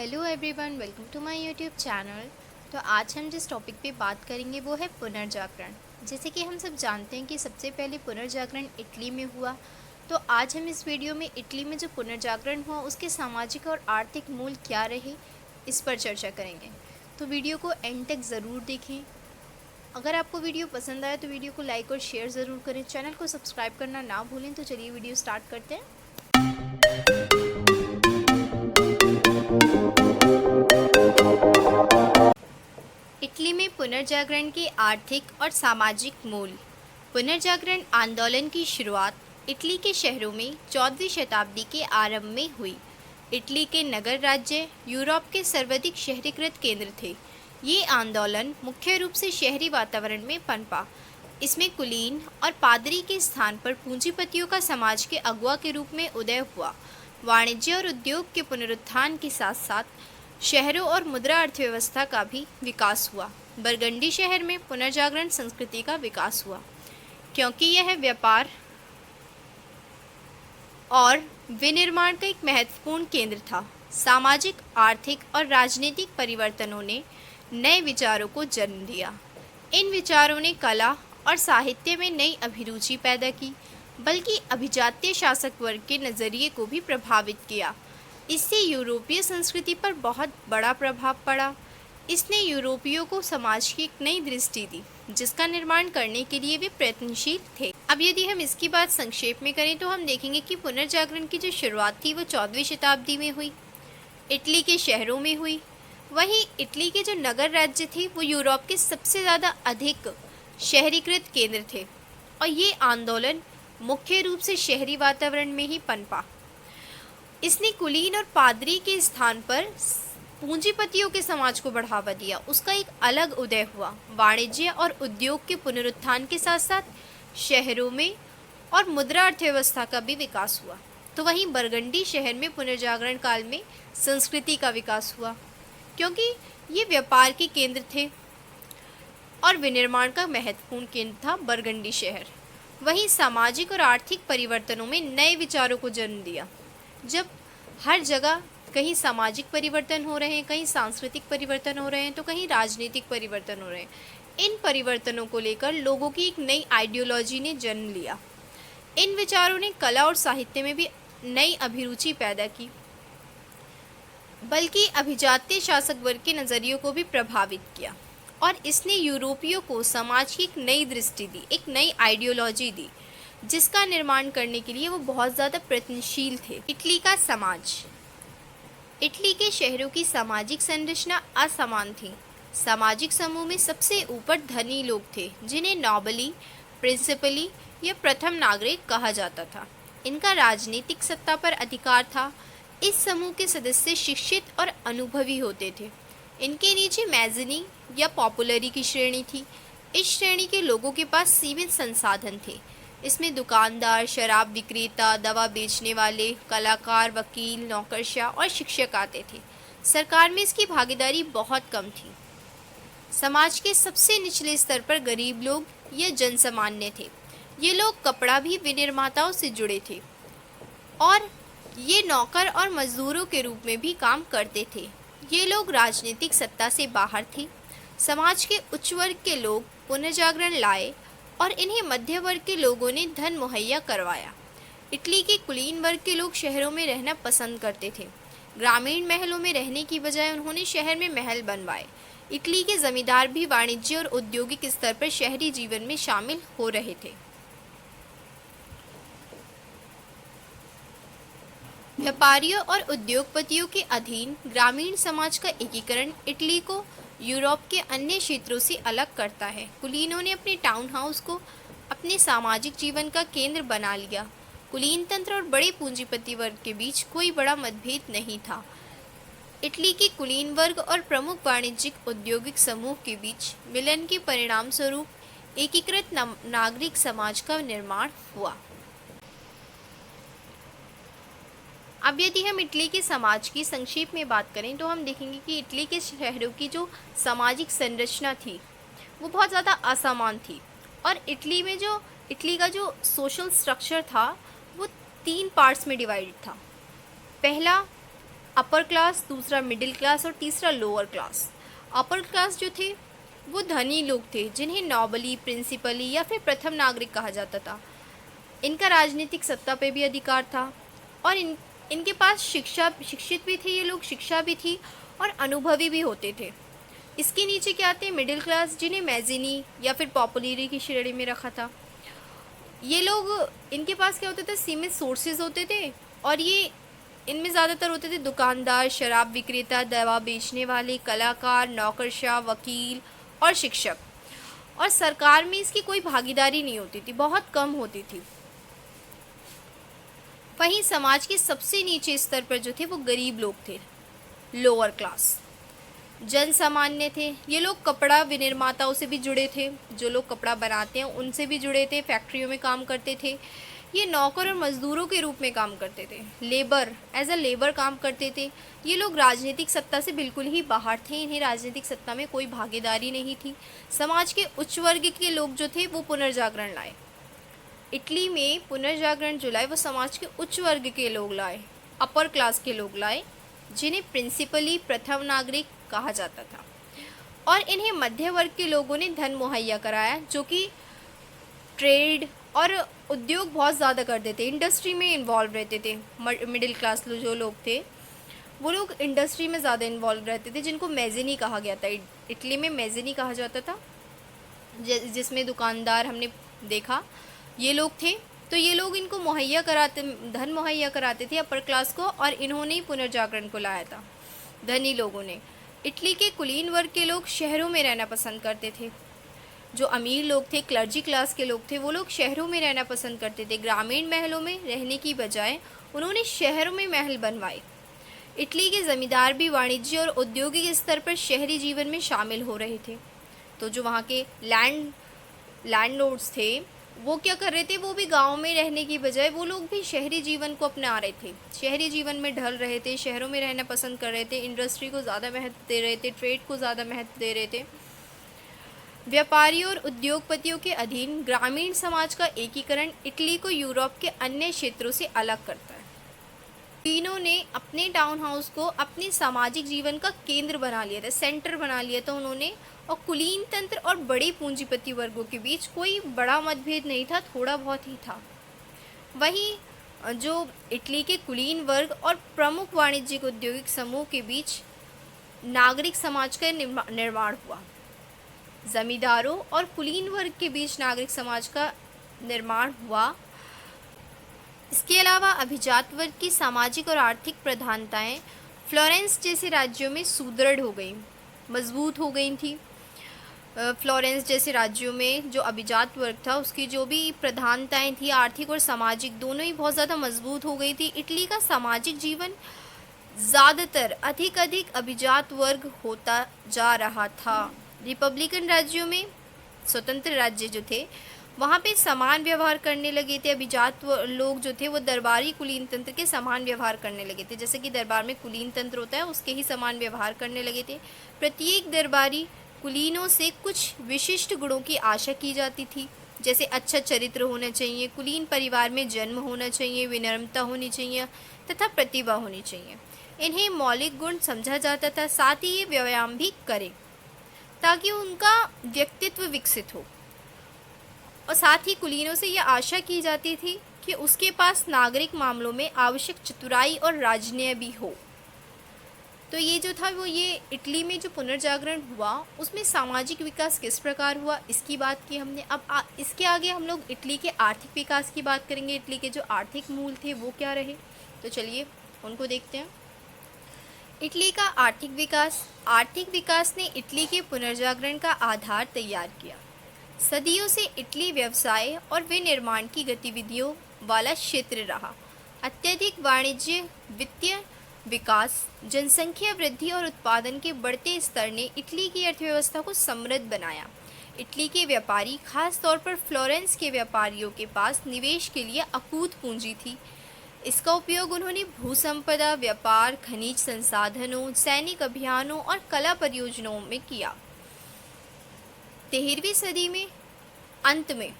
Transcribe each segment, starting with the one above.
Hello everyone, welcome to my YouTube channel. तो आज हम जिस टॉपिक पे बात करेंगे वो है पुनर्जागरण। जैसे कि हम सब जानते हैं कि सबसे पहले पुनर्जागरण इटली में हुआ। तो आज हम इस वीडियो में इटली में जो पुनर्जागरण हुआ उसके सामाजिक और आर्थिक मूल क्या रहे, इस पर चर्चा करेंगे। तो वीडियो को एंड तक ज़रूर देखें। अगर आपको वीडियो पसंद आया तो वीडियो को लाइक और शेयर ज़रूर करें। चैनल को सब्सक्राइब करना ना भूलें। तो चलिए वीडियो स्टार्ट करते हैं। इटली में पुनर्जागरण के आर्थिक और सामाजिक मूल। पुनर्जागरण आंदोलन की शुरुआत इटली के शहरों में 14वीं शताब्दी के आरंभ में हुई। इटली के नगर राज्य यूरोप के सर्वाधिक शहरीकृत केंद्र थे। ये आंदोलन मुख्य रूप से शहरी वातावरण में पनपा। इसमें कुलीन और पादरी के स्थान पर पूंजीपतियों का समाज के अगुआ के रूप में उदय हुआ। वाणिज्य और उद्योग के पुनरुत्थान के साथ साथ शहरों और मुद्रा अर्थव्यवस्था का भी विकास हुआ। बरगंडी शहर में पुनर्जागरण संस्कृति का विकास हुआ क्योंकि यह व्यापार और विनिर्माण का एक महत्वपूर्ण केंद्र था। सामाजिक, आर्थिक और राजनीतिक परिवर्तनों ने नए विचारों को जन्म दिया। इन विचारों ने कला और साहित्य में नई अभिरुचि पैदा की, बल्कि अभिजातीय शासक वर्ग के नज़रिए को भी प्रभावित किया। इससे यूरोपीय संस्कृति पर बहुत बड़ा प्रभाव पड़ा। इसने यूरोपियों को समाज की एक नई दृष्टि दी, जिसका निर्माण करने के लिए वे प्रयत्नशील थे। अब यदि हम इसकी बात संक्षेप में करें तो हम देखेंगे कि पुनर्जागरण की जो शुरुआत थी वो 14वीं शताब्दी में हुई, इटली के शहरों में हुई। वहीं इटली के जो नगर राज्य थे वो यूरोप के सबसे ज़्यादा अधिक शहरीकृत केंद्र थे और ये आंदोलन मुख्य रूप से शहरी वातावरण में ही पनपा। इसने कुलीन और पादरी के स्थान पर पूंजीपतियों के समाज को बढ़ावा दिया। उसका एक अलग उदय हुआ। वाणिज्य और उद्योग के पुनरुत्थान के साथ साथ शहरों में और मुद्रा अर्थव्यवस्था का भी विकास हुआ। तो वहीं बरगंडी शहर में पुनर्जागरण काल में संस्कृति का विकास हुआ क्योंकि ये व्यापार के केंद्र थे और विनिर्माण का महत्वपूर्ण केंद्र था बरगंडी शहर। वहीं सामाजिक और आर्थिक परिवर्तनों में नए विचारों को जन्म दिया। जब हर जगह कहीं सामाजिक परिवर्तन हो रहे हैं, कहीं सांस्कृतिक परिवर्तन हो रहे हैं, तो कहीं राजनीतिक परिवर्तन हो रहे हैं, इन परिवर्तनों को लेकर लोगों की एक नई आइडियोलॉजी ने जन्म लिया। इन विचारों ने कला और साहित्य में भी नई अभिरुचि पैदा की, बल्कि अभिजातीय शासक वर्ग के नज़रियों को भी प्रभावित किया और इसने यूरोपियों को समाज की एक नई दृष्टि दी, एक नई आइडियोलॉजी दी, जिसका निर्माण करने के लिए वो बहुत ज़्यादा प्रयत्नशील थे। इटली का समाज। इटली के शहरों की सामाजिक संरचना असमान थी। सामाजिक समूह में सबसे ऊपर धनी लोग थे, जिन्हें नोबली, प्रिंसिपली या प्रथम नागरिक कहा जाता था। इनका राजनीतिक सत्ता पर अधिकार था। इस समूह के सदस्य शिक्षित और अनुभवी होते थे। इनके नीचे मैजनी या पॉपुलरी की श्रेणी थी। इस श्रेणी के लोगों के पास सीमित संसाधन थे। इसमें दुकानदार, शराब विक्रेता, दवा बेचने वाले, कलाकार, वकील, नौकरशाह और शिक्षक आते थे। सरकार में इसकी भागीदारी बहुत कम थी। समाज के सबसे निचले स्तर पर गरीब लोग या जनसामान्य थे। ये लोग कपड़ा भी विनिर्माताओं से जुड़े थे और ये नौकर और मजदूरों के रूप में भी काम करते थे। ये लोग राजनीतिक सत्ता से बाहर थे। समाज के उच्च वर्ग के लोग पुनर्जागरण लाए और इन्हें मध्य वर्ग के लोगों ने धन मुहैया करवाया। इटली के कुलीन वर्ग के लोग शहरों में रहना पसंद करते थे। ग्रामीण महलों में रहने की बजाय उन्होंने शहर में महल बनवाए। इटली के जमींदार भी वाणिज्य और औद्योगिक स्तर पर शहरी जीवन में शामिल हो रहे थे। व्यापारियों और उद्योगपतियों के अधीन ग्रामीण समाज का एकीकरण इटली को यूरोप के अन्य क्षेत्रों से अलग करता है। कुलीनों ने अपने टाउन हाउस को अपने सामाजिक जीवन का केंद्र बना लिया। कुलीन तंत्र और बड़े पूंजीपति वर्ग के बीच कोई बड़ा मतभेद नहीं था। इटली के कुलीन वर्ग और प्रमुख वाणिज्यिक औद्योगिक समूह के बीच मिलन के परिणाम स्वरूप एकीकृत नागरिक समाज का निर्माण हुआ। अब यदि हम इटली के समाज की संक्षेप में बात करें तो हम देखेंगे कि इटली के शहरों की जो सामाजिक संरचना थी वो बहुत ज़्यादा असमान थी और इटली का जो सोशल स्ट्रक्चर था वो 3 पार्ट्स में डिवाइडेड था। पहला अपर क्लास, दूसरा मिडिल क्लास और तीसरा लोअर क्लास। अपर क्लास जो थे वो धनी लोग थे जिन्हें नॉबली, प्रिंसिपली या फिर प्रथम नागरिक कहा जाता था। इनका राजनीतिक सत्ता पे भी अधिकार था और इनके पास शिक्षित भी थे ये लोग, शिक्षा भी थी और अनुभवी भी होते थे। इसके नीचे क्या आते हैं मिडिल क्लास, जिन्हें मैजिनी या फिर पॉपुलरी की श्रेणी में रखा था। ये लोग, इनके पास क्या होता था, सीमित सोर्सेज होते थे और ये इनमें ज़्यादातर होते थे दुकानदार, शराब विक्रेता, दवा बेचने वाले, कलाकार, नौकरशाह, वकील और शिक्षक। और सरकार में इसकी कोई भागीदारी नहीं होती थी, बहुत कम होती थी। वहीं समाज के सबसे नीचे स्तर पर जो थे वो गरीब लोग थे, लोअर क्लास। जन सामान्य थे ये लोग, कपड़ा विनिर्माताओं से भी जुड़े थे, जो लोग कपड़ा बनाते हैं उनसे भी जुड़े थे, फैक्ट्रियों में काम करते थे। ये नौकर और मजदूरों के रूप में काम करते थे, लेबर, एज अ लेबर काम करते थे। ये लोग राजनीतिक सत्ता से बिल्कुल ही बाहर थे, इन्हें राजनीतिक सत्ता में कोई भागीदारी नहीं थी। समाज के उच्च वर्ग के लोग जो थे वो पुनर्जागरण लाए। इटली में पुनर्जागरण जो लाए वो समाज के उच्च वर्ग के लोग लाए, अपर क्लास के लोग लाए, जिन्हें प्रिंसिपली प्रथम नागरिक कहा जाता था। और इन्हें मध्य वर्ग के लोगों ने धन मुहैया कराया, जो कि ट्रेड और उद्योग बहुत ज़्यादा करते थे, इंडस्ट्री में इन्वॉल्व रहते थे। मिडिल क्लास जो लोग थे वो लोग इंडस्ट्री में ज़्यादा इन्वॉल्व रहते थे, जिनको मैजिनी कहा गया था। इटली में मैजिनी कहा जाता था, जिसमें दुकानदार हमने देखा ये लोग थे। तो ये लोग इनको धन मुहैया कराते थे अपर क्लास को, और इन्होंने ही पुनर्जागरण को लाया था, धनी लोगों ने। इटली के कुलीन वर्ग के लोग शहरों में रहना पसंद करते थे। जो अमीर लोग थे, क्लर्जी क्लास के लोग थे, वो लोग शहरों में रहना पसंद करते थे। ग्रामीण महलों में रहने की बजाय उन्होंने शहरों में महल बनवाए। इटली के ज़मींदार भी वाणिज्य और औद्योगिक स्तर पर शहरी जीवन में शामिल हो रहे थे। तो जो वहाँ के लैंडलॉर्ड्स थे वो क्या कर रहे थे, वो भी गाँव में रहने की बजाय वो लोग भी शहरी जीवन को अपना रहे थे, शहरी जीवन में ढल रहे थे, शहरों में रहना पसंद कर रहे थे, इंडस्ट्री को ज़्यादा महत्व दे रहे थे, ट्रेड को ज़्यादा महत्व दे रहे थे। व्यापारियों और उद्योगपतियों के अधीन ग्रामीण समाज का एकीकरण इटली को यूरोप के अन्य क्षेत्रों से अलग करता है। तीनों ने अपने टाउन हाउस को अपने सामाजिक जीवन का केंद्र बना लिया था, सेंटर बना लिया था उन्होंने। और कुलीन तंत्र और बड़े पूंजीपति वर्गों के बीच कोई बड़ा मतभेद नहीं था, थोड़ा बहुत ही था। वहीं जो इटली के कुलीन वर्ग और प्रमुख वाणिज्यिक औद्योगिक समूह के बीच नागरिक समाज का निर्माण हुआ। जमींदारों और कुलीन वर्ग के बीच नागरिक समाज का निर्माण हुआ। इसके अलावा अभिजात वर्ग की सामाजिक और आर्थिक प्रधानताएं फ्लोरेंस जैसे राज्यों में सुदृढ़ हो गई, मजबूत हो गई थी। फ्लोरेंस जैसे राज्यों में जो अभिजात वर्ग था उसकी जो भी प्रधानताएं थी, आर्थिक और सामाजिक, दोनों ही बहुत ज़्यादा मजबूत हो गई थी। इटली का सामाजिक जीवन ज़्यादातर अधिक अभिजात वर्ग होता जा रहा था। रिपब्लिकन राज्यों में, स्वतंत्र राज्य जो थे, वहाँ पे समान व्यवहार करने लगे थे। अभिजात लोग जो थे वो दरबारी कुलीन तंत्र के समान व्यवहार करने लगे थे, जैसे कि दरबार में कुलीन तंत्र होता है उसके ही समान व्यवहार करने लगे थे। प्रत्येक दरबारी कुलीनों से कुछ विशिष्ट गुणों की आशा की जाती थी, जैसे अच्छा चरित्र होना चाहिए, कुलीन परिवार में जन्म होना चाहिए, विनम्रता होनी चाहिए तथा प्रतिभा होनी चाहिए। इन्हें मौलिक गुण समझा जाता था। साथ ही ये व्यायाम भी करें ताकि उनका व्यक्तित्व विकसित हो। और साथ ही कुलीनों से यह आशा की जाती थी कि उसके पास नागरिक मामलों में आवश्यक चतुराई और राजनीय भी हो। तो ये जो था वो ये इटली में जो पुनर्जागरण हुआ उसमें सामाजिक विकास किस प्रकार हुआ इसकी बात की हमने। अब इसके आगे हम लोग इटली के आर्थिक विकास की बात करेंगे। इटली के जो आर्थिक मूल थे वो क्या रहे, तो चलिए उनको देखते हैं। इटली का आर्थिक विकास ने इटली के पुनर्जागरण का आधार तैयार किया। सदियों से इटली व्यवसाय और विनिर्माण की गतिविधियों वाला क्षेत्र रहा। अत्यधिक वाणिज्य, वित्तीय विकास, जनसंख्या वृद्धि और उत्पादन के बढ़ते स्तर ने इटली की अर्थव्यवस्था को समृद्ध बनाया। इटली के व्यापारी, खास तौर पर फ्लोरेंस के व्यापारियों के पास निवेश के लिए अकूत पूंजी थी। इसका उपयोग उन्होंने भूसंपदा, व्यापार, खनिज संसाधनों, सैनिक अभियानों और कला परियोजनाओं में किया। 13वीं सदी में अंत में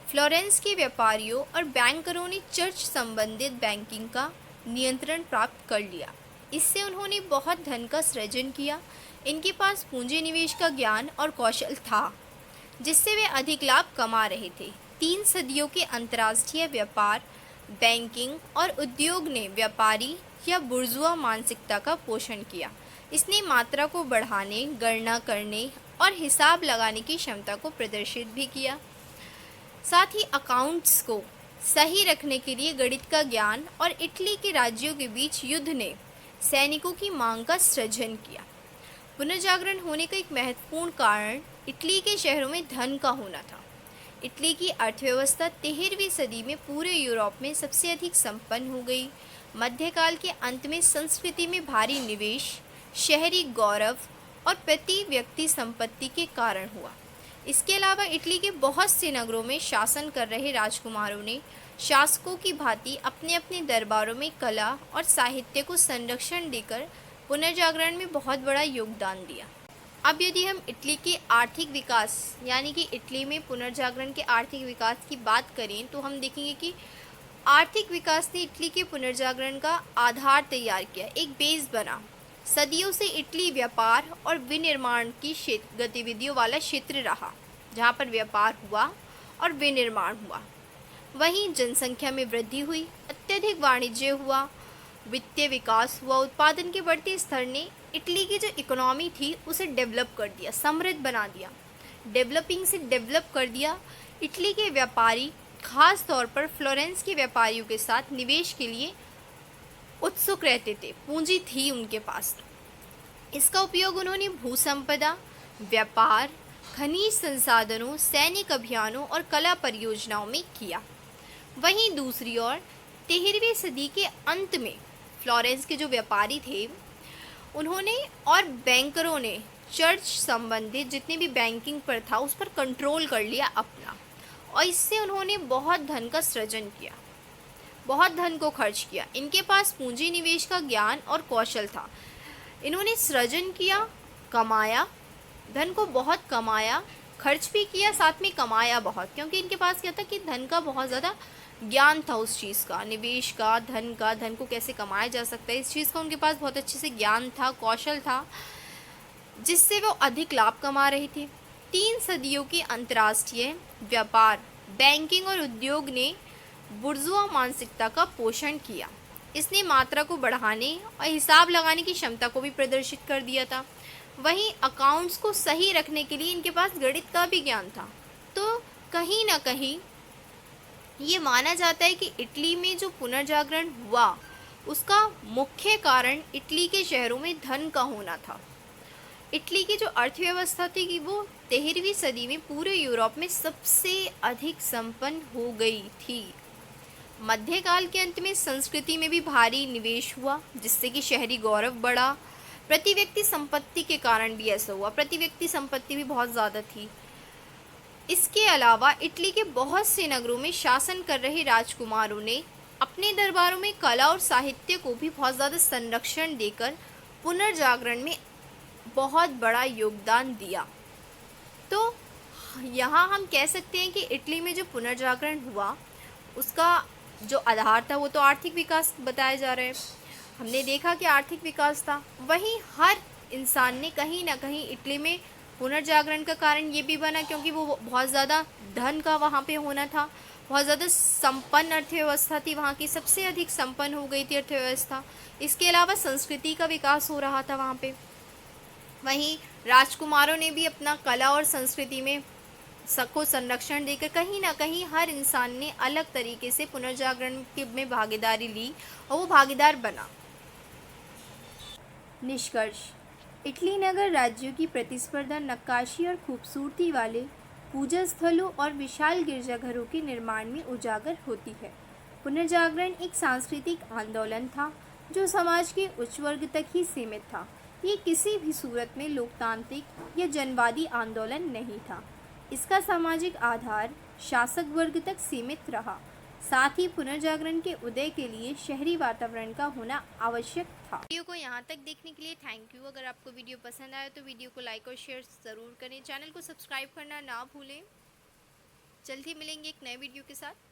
फ्लोरेंस के व्यापारियों और बैंकरों ने चर्च संबंधित बैंकिंग का नियंत्रण प्राप्त कर लिया। इससे उन्होंने बहुत धन का सृजन किया। इनके पास पूंजी निवेश का ज्ञान और कौशल था, जिससे वे अधिक लाभ कमा रहे थे। 3 सदियों के अंतर्राष्ट्रीय व्यापार, बैंकिंग और उद्योग ने व्यापारी या बुर्जुआ मानसिकता का पोषण किया। इसने मात्रा को बढ़ाने, गणना करने और हिसाब लगाने की क्षमता को प्रदर्शित भी किया। साथ ही अकाउंट्स को सही रखने के लिए गणित का ज्ञान और इटली के राज्यों के बीच युद्ध ने सैनिकों की मांग का सृजन किया। पुनर्जागरण होने का एक महत्वपूर्ण कारण इटली के शहरों में धन का होना था। इटली की अर्थव्यवस्था 13वीं सदी में पूरे यूरोप में सबसे अधिक संपन्न हो गई। मध्यकाल के अंत में संस्कृति में भारी निवेश, शहरी गौरव और प्रति व्यक्ति संपत्ति के कारण हुआ। इसके अलावा इटली के बहुत से नगरों में शासन कर रहे राजकुमारों ने शासकों की भांति अपने अपने दरबारों में कला और साहित्य को संरक्षण देकर पुनर्जागरण में बहुत बड़ा योगदान दिया। अब यदि हम इटली के आर्थिक विकास यानी कि इटली में पुनर्जागरण के आर्थिक विकास की बात करें तो हम देखेंगे कि आर्थिक विकास ने इटली के पुनर्जागरण का आधार तैयार किया, एक बेस बना। सदियों से इटली व्यापार और विनिर्माण की गतिविधियों वाला क्षेत्र रहा, जहाँ पर व्यापार हुआ और विनिर्माण हुआ। वहीं जनसंख्या में वृद्धि हुई, अत्यधिक वाणिज्य हुआ, वित्तीय विकास हुआ। उत्पादन के बढ़ते स्तर ने इटली की जो इकोनॉमी थी उसे डेवलप कर दिया, समृद्ध बना दिया। डेवलपिंग से डेवलप कर दिया। इटली के व्यापारी खास तौर पर फ्लोरेंस के व्यापारियों के साथ निवेश के लिए उत्सुक रहते थे, पूंजी थी उनके पास। इसका उपयोग उन्होंने भूसंपदा, व्यापार, खनिज संसाधनों, सैनिक अभियानों और कला परियोजनाओं में किया। वहीं दूसरी ओर 13वीं सदी के अंत में फ्लोरेंस के जो व्यापारी थे उन्होंने और बैंकरों ने चर्च संबंधित जितने भी बैंकिंग पर था उस पर कंट्रोल कर लिया अपना, और इससे उन्होंने बहुत धन का सृजन किया, बहुत धन को खर्च किया। इनके पास पूंजी निवेश का ज्ञान और कौशल था। इन्होंने सृजन किया, कमाया, धन को बहुत कमाया, खर्च भी किया, साथ में कमाया बहुत, क्योंकि इनके पास क्या था कि धन का बहुत ज़्यादा ज्ञान था, उस चीज़ का, निवेश का, धन को कैसे कमाया जा सकता है, इस चीज़ का उनके पास बहुत अच्छे से ज्ञान था, कौशल था, जिससे वो अधिक लाभ कमा रहे थे। 3 सदियों के अंतर्राष्ट्रीय व्यापार, बैंकिंग और उद्योग ने बुर्जुआ मानसिकता का पोषण किया। इसने मात्रा को बढ़ाने और हिसाब लगाने की क्षमता को भी प्रदर्शित कर दिया था। वहीं अकाउंट्स को सही रखने के लिए इनके पास गणित का भी ज्ञान था। तो कहीं ना कहीं ये माना जाता है कि इटली में जो पुनर्जागरण हुआ उसका मुख्य कारण इटली के शहरों में धन का होना था। इटली की जो अर्थव्यवस्था थी कि वो 13वीं सदी में पूरे यूरोप में सबसे अधिक संपन्न हो गई थी। मध्यकाल के अंत में संस्कृति में भी भारी निवेश हुआ, जिससे कि शहरी गौरव बढ़ा। प्रति व्यक्ति संपत्ति के कारण भी ऐसा हुआ, प्रति व्यक्ति संपत्ति भी बहुत ज़्यादा थी। इसके अलावा इटली के बहुत से नगरों में शासन कर रहे राजकुमारों ने अपने दरबारों में कला और साहित्य को भी बहुत ज़्यादा संरक्षण देकर पुनर्जागरण में बहुत बड़ा योगदान दिया। तो यहाँ हम कह सकते हैं कि इटली में जो पुनर्जागरण हुआ उसका जो आधार था वो तो आर्थिक विकास बताया जा रहा है। हमने देखा कि आर्थिक विकास था। वहीं हर इंसान ने कहीं ना कहीं इटली में पुनर्जागरण का कारण ये भी बना क्योंकि वो बहुत ज़्यादा धन का वहाँ पे होना था, बहुत ज़्यादा संपन्न अर्थव्यवस्था थी, वहाँ की सबसे अधिक संपन्न हो गई थी अर्थव्यवस्था। इसके अलावा संस्कृति का विकास हो रहा था वहाँ पे। वहीं राजकुमारों ने भी अपना कला और संस्कृति में सबको संरक्षण देकर कहीं ना कहीं हर इंसान ने अलग तरीके से पुनर्जागरण में भागीदारी ली और वो भागीदार बना। निष्कर्ष: इटली नगर राज्यों की प्रतिस्पर्धा नक्काशी और खूबसूरती वाले पूजा स्थलों और विशाल गिरजाघरों के निर्माण में उजागर होती है। पुनर्जागरण एक सांस्कृतिक आंदोलन था जो समाज के उच्च वर्ग तक ही सीमित था। ये किसी भी सूरत में लोकतांत्रिक या जनवादी आंदोलन नहीं था। इसका सामाजिक आधार शासक वर्ग तक सीमित रहा। साथ ही पुनर्जागरण के उदय के लिए शहरी वातावरण का होना आवश्यक था। वीडियो को यहाँ तक देखने के लिए थैंक यू। अगर आपको वीडियो पसंद आया तो वीडियो को लाइक और शेयर ज़रूर करें। चैनल को सब्सक्राइब करना ना भूलें। जल्दी मिलेंगे एक नए वीडियो के साथ।